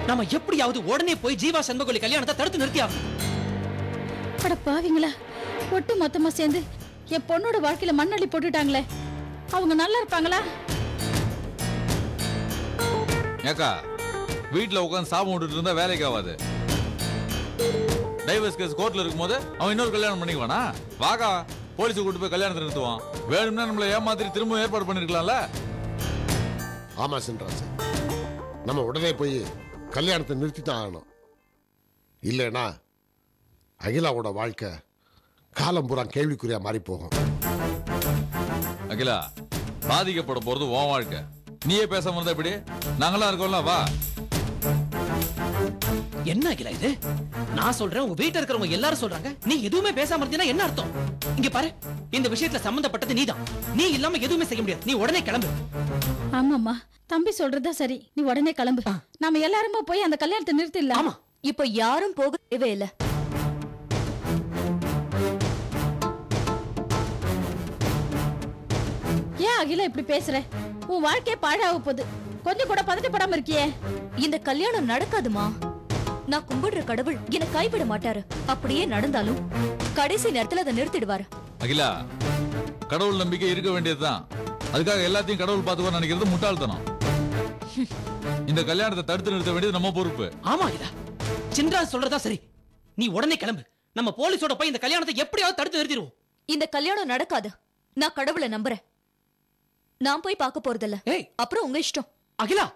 நாம எப்படியாவது உடனே போய் ஜீவா சண்முகவல்லி கல்யாணத்தை தடுத்து நிறுத்தியாகணும். அட பாவிங்களா, ஒட்டு மொத்தமா சேர்ந்து என் பொண்ணோட வாழ்க்கையில மண்ணள்ளி போட்டுட்டாங்களே. அவங்க நல்லா இருப்பாங்களா? ஏக்கா வீட்டுல உட்காந்து சாபம் விட்டுட்டு இருந்தா வேலைக்கு ஆகாது. டைவர்ஸ் கேஸ் கோர்ட்ல இருக்கும்போது அவன் இன்னொரு கல்யாணம் பண்ணிக்குவானா? வாகா போலீஸை கூட்டு போய் கல்யாணத்தை நிறுத்துவான். வேணும்னா நம்மள ஏமாத்திரி திரும்ப ஏற்பாடு பண்ணிருக்கலாம்ல. ஆமா சின்ராசு, நம்ம உடனே போய் கல்யாணத்தை நிறுத்தி தான் ஆகணும். இல்லைன்னா அகிலாவோட வாழ்க்கை காலம் பூரா கேள்விக்குறியா மாறி போகும். அகிலா பாதிக்கப்பட போறது உன் வாழ்க்கை. நீயே பேசாம இருந்தா எப்படி? நாங்களாம் இருக்கோம்ல, வா. என்ன அகிலா இது? நான் சொல்றேன், உங்க வீட்டுல இருக்கிறவங்க எல்லாரும் சொல்றாங்க. நீ எதுவுமே பேசாம இருந்தீனா என்ன அர்த்தம்? இங்க பாரு, இந்த விஷயத்துல சம்பந்தப்பட்டது நீதான். நீ இல்லாம எதுவுமே செய்ய முடியாது. நீ உடனே கிளம்பு. ஆமாம்மா, தம்பி சொல்றதா சரி. நீ உடனே கிளம்பு. நாம எல்லாருமா போய் அந்த கல்யாணத்தை நிறுத்திடலாம். ஆமா, இப்ப யாரும் போக தேவையில்லை. ஏன் அகிலா இப்படி பேசுற? உன் வாழ்க்கையே பாழாக போகுது. கொஞ்சம் கூட பதட்டப்படாம இருக்கியே. இந்த கல்யாணம் நடக்காதுமா. நான் கும்பிடுற கடவுள் என்ன கைவிட மாட்டாரு. அப்படியே நடந்தாலும் கடைசி நேரத்துல அதை நிறுத்திடுவாரு. அகிலா, கடவுள் நம்பிக்கை இருக்க வேண்டியதுதான். அதுக்காக எல்லாத்தையும் கடவுள் பார்த்துக்கோ நினைக்கிறது முட்டாள்தனம். இந்த கல்யாணத்தை தடுத்து நிறுத்த வேண்டியது நம்ம பொறுப்பு. ஆமா அகிலா, சின்ராஜ் சொல்றதா சரி. நீ உடனே கிளம்பு. நம்ம போலீஸோட போய் இந்த கல்யாணத்தை எப்படியாவது தடுத்து நிறுத்திடுவோம். இந்த கல்யாணம் நடக்காது. நான் கடவுளை நம்புறேன். நான் போய் பார்க்க போறதில்ல. அப்புறம் உங்க இஷ்டம். அகிலா,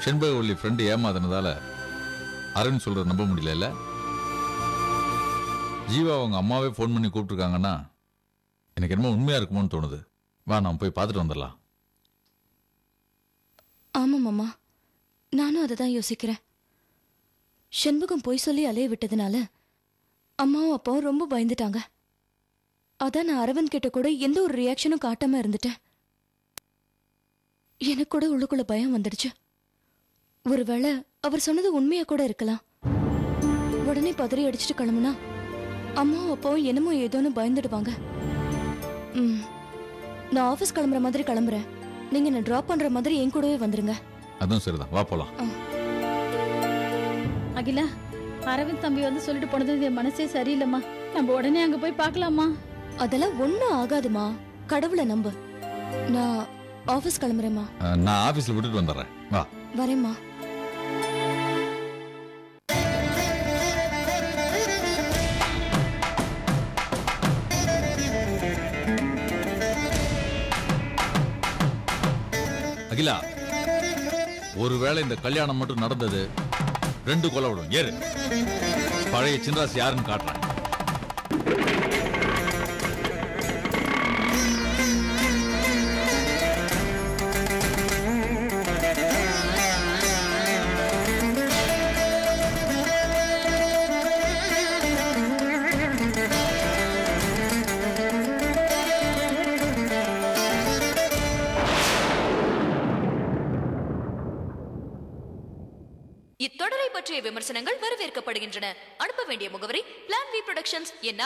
செண்பகவல்லி ஃப்ரெண்டு ஏமாத்தினதால அருண் சொல்ற நம்ப முடியல. ஜீவா அவங்க அம்மாவே போன் பண்ணி கூப்பிட்டுருக்காங்கன்னா எனக்கு என்னமோ உண்மையா இருக்குமோன்னு தோணுது. வா, நாம் போய் பார்த்துட்டு வந்துடலாம். ஆமா மாமா, நானும் அதை தான் யோசிக்கிறேன். செண்பகம் போய் சொல்லி அலைய விட்டதுனால அம்மாவும் அப்பாவும் ரொம்ப பயந்துட்டாங்க. அதான் நான் அரவிந்த் கிட்ட கூட எந்த ஒரு ரியாக்ஷனும் காட்டாம இருந்துட்டேன். எனக்கு கூட உள்ளுக்குள்ள பயம் வந்துடுச்சு. ஒருவேளை அவர் சொன்னது உண்மையா கூட இருக்கலாம். உடனே பதறி அடிச்சுட்டு கிளம்புனா அம்மாவும் அப்பாவும் என்னமோ ஏதோன்னு பயந்துடுவாங்க. நான் ஆபீஸ் கிளம்புற மாதிரி கிளம்புறேன். நீங்க நான் டிராப் பண்ற மாதிரி என் கூடவே வந்துருங்க. அதுவும் சரிதான், வா போலாம். அகிலா, அரவிந்த் தம்பி வந்து சொல்லிட்டு போனது என் மனசே சரியில்லைம்மா. நம்ம உடனே அங்க போய் பார்க்கலாமா? அதெல்லாம் ஒண்ணும் ஆகாதுமா. கடவுளை நம்பு. நான் ஆபீஸ் கிளம்புறேம்மா. நான் ஆபீஸ்ல விட்டுட்டு வந்துடுறேன். வா, வரேம்மா. அகிலா, ஒருவேளை இந்த கல்யாணம் மட்டும் நடந்தது 2 கொலை விடும். ஏறு, பழைய சின்ராஸ் யாருன்னு காட்டுறேன். இத்தொடரை பற்றிய விமர்சனங்கள் வரவேற்கப்படுகின்றன. அனுப்ப வேண்டிய முகவரி பிளான் வி புரொடக்ஷன்ஸ், என்